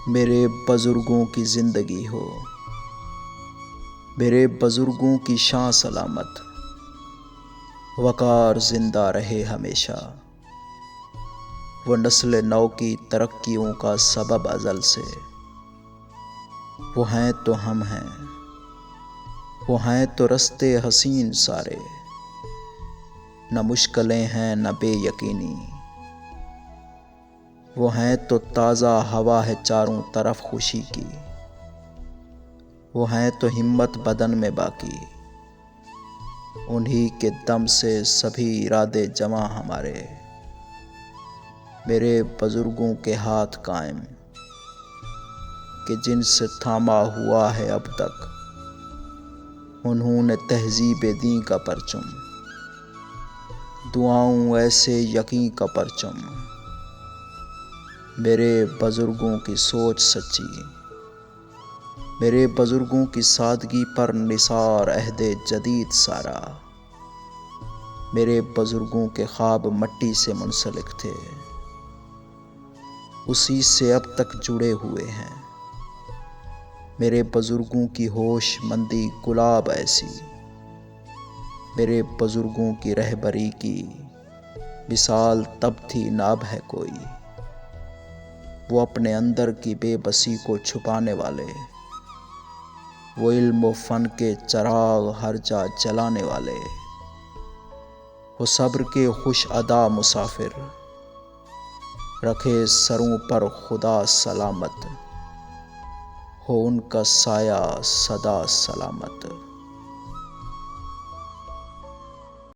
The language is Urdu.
میرے بزرگوں کی زندگی ہو، میرے بزرگوں کی شان سلامت، وقار زندہ رہے ہمیشہ۔ وہ نسل نو کی ترقیوں کا سبب ازل سے، وہ ہیں تو ہم ہیں، وہ ہیں تو رستے حسین سارے، نہ مشکلیں ہیں نہ بے یقینی، وہ ہیں تو تازہ ہوا ہے چاروں طرف خوشی کی، وہ ہیں تو ہمت بدن میں باقی، انہی کے دم سے سبھی ارادے جمع ہمارے۔ میرے بزرگوں کے ہاتھ قائم کہ جن سے تھاما ہوا ہے اب تک، انہوں نے تہذیب دین کا پرچم، دعاؤں ایسے یقین کا پرچم۔ میرے بزرگوں کی سوچ سچی، میرے بزرگوں کی سادگی پر نثار عہد جدید سارا۔ میرے بزرگوں کے خواب مٹی سے منسلک تھے، اسی سے اب تک جڑے ہوئے ہیں۔ میرے بزرگوں کی ہوش مندی گلاب ایسی، میرے بزرگوں کی رہبری کی مثال تب تھی نہ اب ہے کوئی۔ وہ اپنے اندر کی بے بسی کو چھپانے والے، وہ علم و فن کے چراغ ہر جا جلانے والے، وہ صبر کے خوش ادا مسافر، رکھے سروں پر خدا سلامت، ہو ان کا سایہ سدا سلامت۔